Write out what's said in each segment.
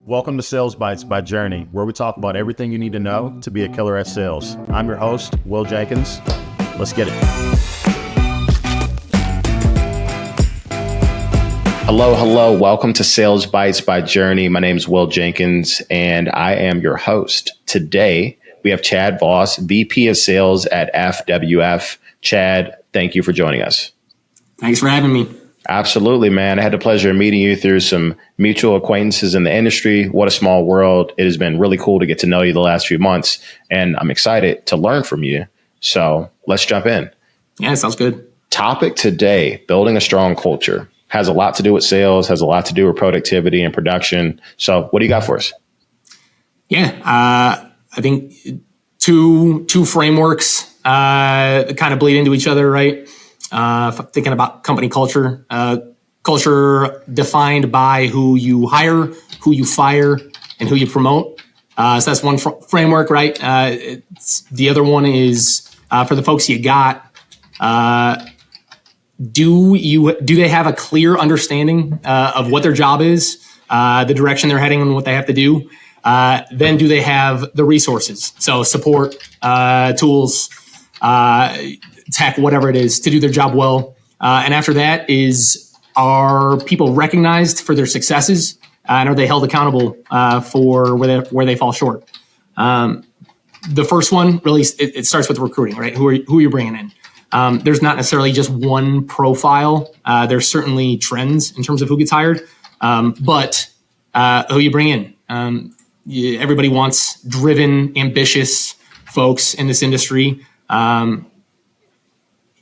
Welcome to Sales Bites by Journey, where we talk about everything you need to know to be a killer at sales. I'm your host, Will Jenkins. Let's get it. Hello. Welcome to Sales Bites by Journey. My name is Will Jenkins, and I am your host. Today, we have Chad Vos, VP of Sales at FWF. Chad, thank you for joining us. Thanks for having me. Absolutely, man. I had the pleasure of meeting you through some mutual acquaintances in the industry. What a small world. It has been really cool to get to know you the last few months, and I'm excited to learn from you. So let's jump in. Yeah, sounds good. Topic today, building a strong culture. Has a lot to do with sales, has a lot to do with productivity and production. So what do you got for us? Yeah, I think two frameworks kind of bleed into each other, right? Thinking about company culture, culture defined by who you hire, who you fire, and who you promote. So that's one framework, right? The other one is for the folks you got. Do they have a clear understanding of what their job is, the direction they're heading, and what they have to do? Then do they have the resources? So support, tools, tech, whatever it is, to do their job well. And after that are people recognized for their successes, and are they held accountable for where they fall short? The first one really it starts with recruiting, right? Who you're bringing in. There's not necessarily just one profile. There's certainly trends in terms of who gets hired, but who you bring in. Everybody wants driven, ambitious folks in this industry.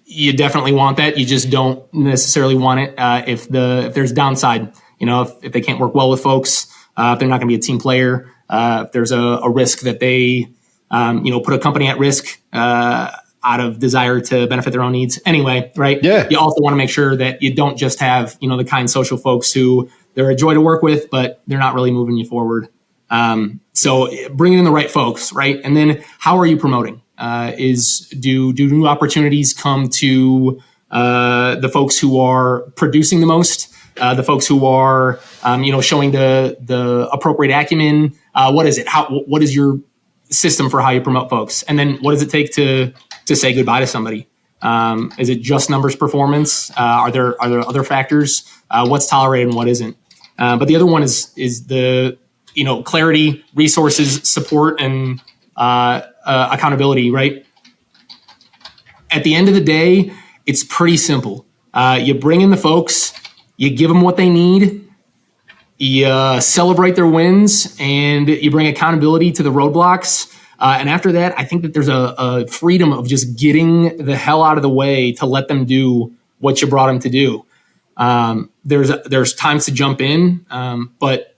You definitely want that. You just don't necessarily want it if there's downside. You know, if they can't work well with folks, if they're not going to be a team player, if there's a risk that they put a company at risk out of desire to benefit their own needs. Anyway, right? Yeah. You also want to make sure that you don't just have the kind social folks who they're a joy to work with, but they're not really moving you forward. So bringing in the right folks, right? And then how are you promoting? Do new opportunities come to the folks who are producing the most, the folks who are showing the appropriate acumen? What is it? What is your system for how you promote folks? And then what does it take to say goodbye to somebody? Is it just numbers performance? Are there other factors? What's tolerated and what isn't? But the other one is the clarity, resources, support, and accountability, right? At the end of the day, it's pretty simple. You bring in the folks, you give them what they need, you celebrate their wins, and you bring accountability to the roadblocks. And after that, I think that there's a freedom of just getting the hell out of the way to let them do what you brought them to do. There's times to jump in, but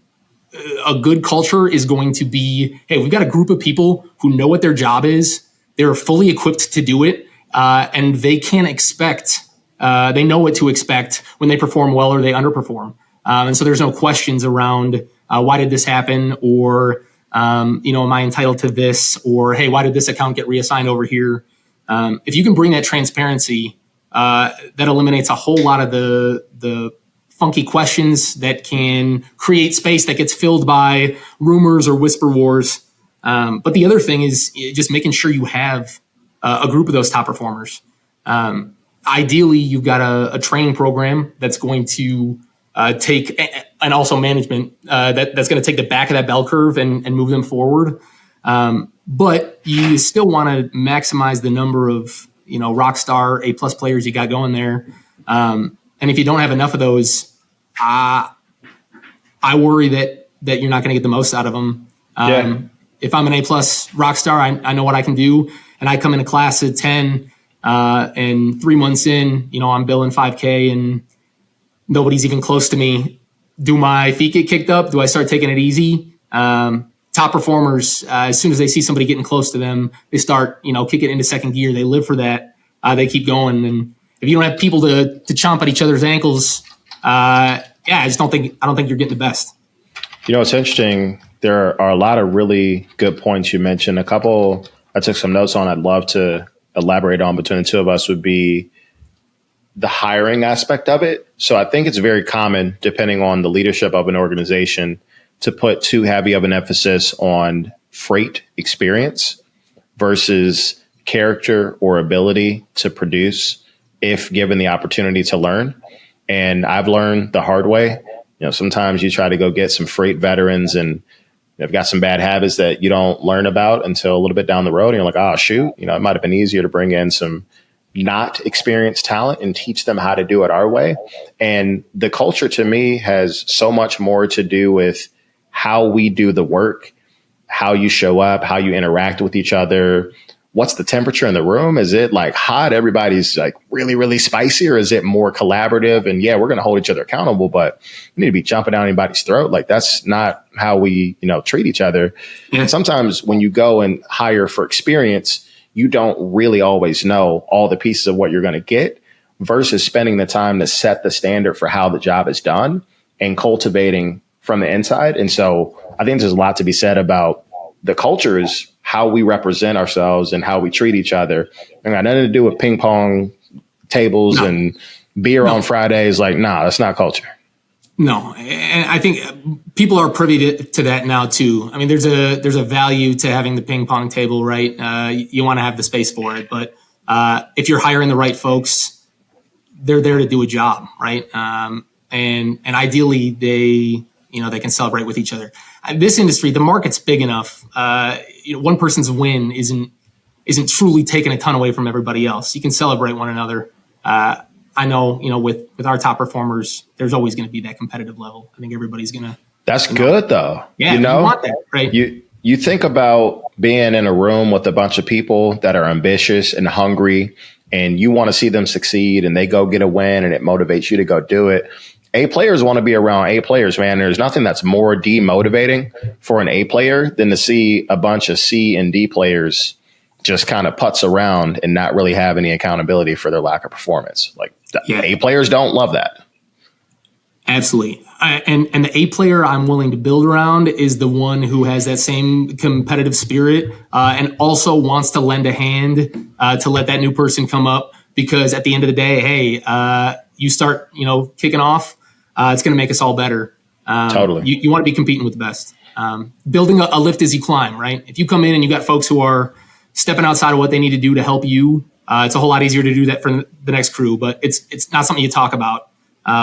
a good culture is going to be, hey, we've got a group of people who know what their job is. They're fully equipped to do it. And they can expect, they know what to expect when they perform well or they underperform. And so there's no questions around why did this happen? Or, am I entitled to this? Or, hey, why did this account get reassigned over here? If you can bring that transparency, that eliminates a whole lot of the funky questions that can create space that gets filled by rumors or whisper wars. But the other thing is just making sure you have a group of those top performers. Ideally, you've got a training program that's going to take, and also management, that's going to take the back of that bell curve and move them forward. But you still want to maximize the number of, rock star A+ players you got going there. And if you don't have enough of those, I worry that you're not going to get the most out of them. If I'm an A+ rock star, I know what I can do, and I come in a class at 10, and 3 months in, I'm billing 5K, and nobody's even close to me. Do my feet get kicked up? Do I start taking it easy? Top performers, as soon as they see somebody getting close to them, they start, kicking into second gear. They live for that. They keep going, and if you don't have people to chomp at each other's ankles, I don't think you're getting the best. It's interesting. There are a lot of really good points you mentioned. A couple I took some notes on I'd love to elaborate on between the two of us would be the hiring aspect of it. So I think it's very common, depending on the leadership of an organization, to put too heavy of an emphasis on freight experience versus character or ability to produce if given the opportunity to learn. And I've learned the hard way. Sometimes you try to go get some freight veterans and they've got some bad habits that you don't learn about until a little bit down the road. And you're like, oh, shoot, it might have been easier to bring in some not experienced talent and teach them how to do it our way. And the culture to me has so much more to do with how we do the work, how you show up, how you interact with each other. What's the temperature in the room? Is it like hot? Everybody's like really, really spicy, or is it more collaborative? And yeah, we're going to hold each other accountable, but we need to be jumping down anybody's throat. Like that's not how we, treat each other. And sometimes when you go and hire for experience, you don't really always know all the pieces of what you're going to get versus spending the time to set the standard for how the job is done and cultivating from the inside. And so I think there's a lot to be said about the culture is how we represent ourselves and how we treat each other. And got nothing to do with ping pong tables and beer on Fridays. Like, that's not culture. No. And I think people are privy to that now too. I mean, there's a value to having the ping pong table, right? You want to have the space for it, but if you're hiring the right folks, they're there to do a job, right? And ideally they can celebrate with each other. This industry, the market's big enough. One person's win isn't truly taking a ton away from everybody else. You can celebrate one another. I know, with our top performers, there's always going to be that competitive level. I think everybody's going to. That's good though. Yeah, you want that, right? You think about being in a room with a bunch of people that are ambitious and hungry, and you want to see them succeed, and they go get a win, and it motivates you to go do it. A players want to be around A players, man. There's nothing that's more demotivating for an A player than to see a bunch of C and D players just kind of putz around and not really have any accountability for their lack of performance. Like A players don't love that. Absolutely. And the A player I'm willing to build around is the one who has that same competitive spirit and also wants to lend a hand to let that new person come up, because at the end of the day, hey, you start, kicking off, it's going to make us all better. Totally. You want to be competing with the best. Building a lift as you climb, right? If you come in and you got folks who are stepping outside of what they need to do to help you, it's a whole lot easier to do that for the next crew, but it's not something you talk about.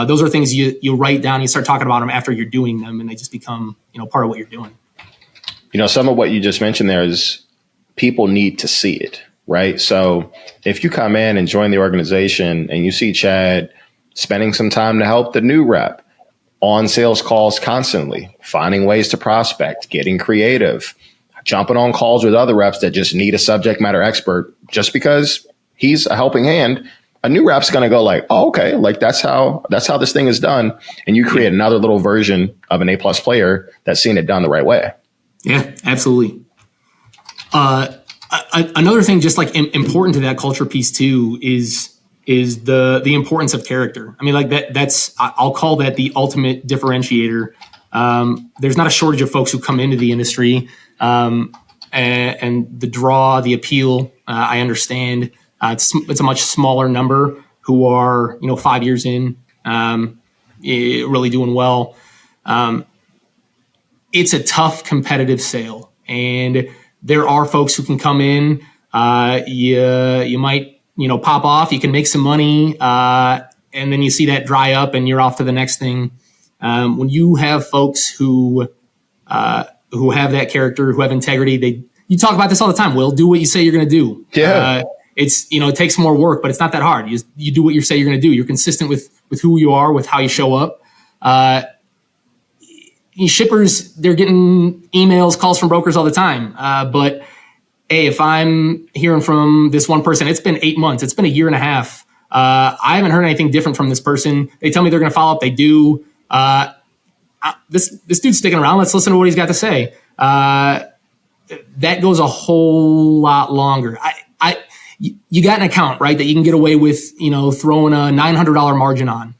Those are things you write down, you start talking about them after you're doing them, and they just become, part of what you're doing. Some of what you just mentioned there is people need to see it, right? So if you come in and join the organization and you see Chad spending some time to help the new rep on sales calls constantly, finding ways to prospect, getting creative, jumping on calls with other reps that just need a subject matter expert just because he's a helping hand, a new rep's going to go like, oh, okay, like that's how this thing is done. And you create another little version of an A+ player that's seeing it done the right way. Yeah, absolutely. Another thing just like important to that culture piece too is the importance of character. I mean, like that's I'll call that the ultimate differentiator. There's not a shortage of folks who come into the industry and the draw, the appeal, I understand. It's a much smaller number who are, 5 years in, really doing well. It's a tough competitive sale, and there are folks who can come in. You might, pop off. You can make some money, and then you see that dry up, and you're off to the next thing. When you have folks who have that character, who have integrity, you talk about this all the time. Will, do what you say you're going to do. Yeah. It's, it takes more work, but it's not that hard. You do what you say you're going to do. You're consistent with who you are, with how you show up. Shippers, they're getting emails, calls from brokers all the time. But hey, if I'm hearing from this one person, it's been 8 months, it's been a year and a half. I haven't heard anything different from this person. They tell me they're going to follow up. They do. This dude's sticking around. Let's listen to what he's got to say. That goes a whole lot longer. You got an account, right, that you can get away with, throwing a $900 margin on.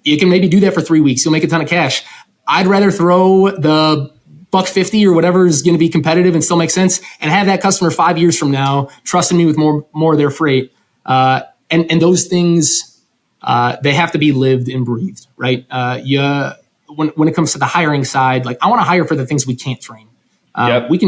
You can maybe do that for 3 weeks. You'll make a ton of cash. I'd rather throw the $150 or whatever is going to be competitive and still make sense, and have that customer 5 years from now trusting me with more of their freight. And those things, they have to be lived and breathed, right? when it comes to the hiring side, like I want to hire for the things we can't train. Yep. We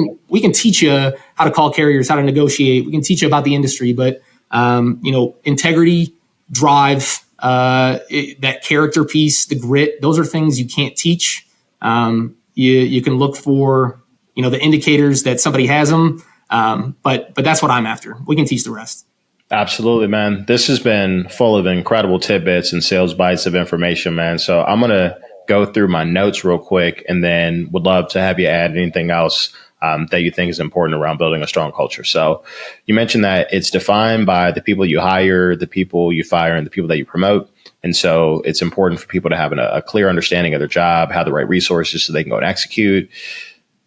can teach you how to call carriers, how to negotiate. We can teach you about the industry, but integrity, drive, that character piece, the grit, those are things you can't teach. You can look for, the indicators that somebody has them. But that's what I'm after. We can teach the rest. Absolutely, man. This has been full of incredible tidbits and sales bites of information, man. So I'm going to go through my notes real quick and then would love to have you add anything else that you think is important around building a strong culture. So you mentioned that it's defined by the people you hire, the people you fire, and the people that you promote. And so it's important for people to have a clear understanding of their job, have the right resources so they can go and execute.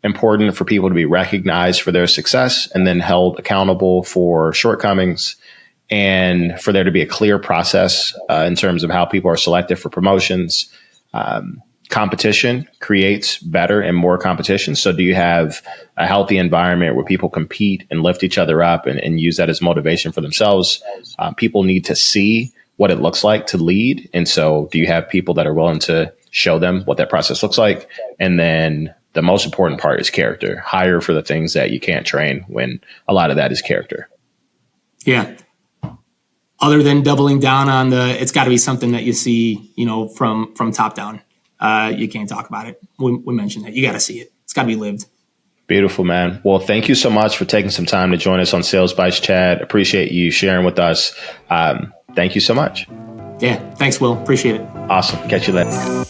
Important for people to be recognized for their success and then held accountable for shortcomings, and for there to be a clear process in terms of how people are selected for promotions. Competition creates better and more competition. So do you have a healthy environment where people compete and lift each other up and use that as motivation for themselves? People need to see what it looks like to lead. And so do you have people that are willing to show them what that process looks like? And then the most important part is character. Hire for the things that you can't train, when a lot of that is character. Yeah. Other than doubling down on it's got to be something that you see, from top down. You can't talk about it. We mentioned that. You got to see it. It's got to be lived. Beautiful, man. Well, thank you so much for taking some time to join us on Sales Bites, Chad. Appreciate you sharing with us. Thank you so much. Yeah. Thanks, Will. Appreciate it. Awesome. Catch you later.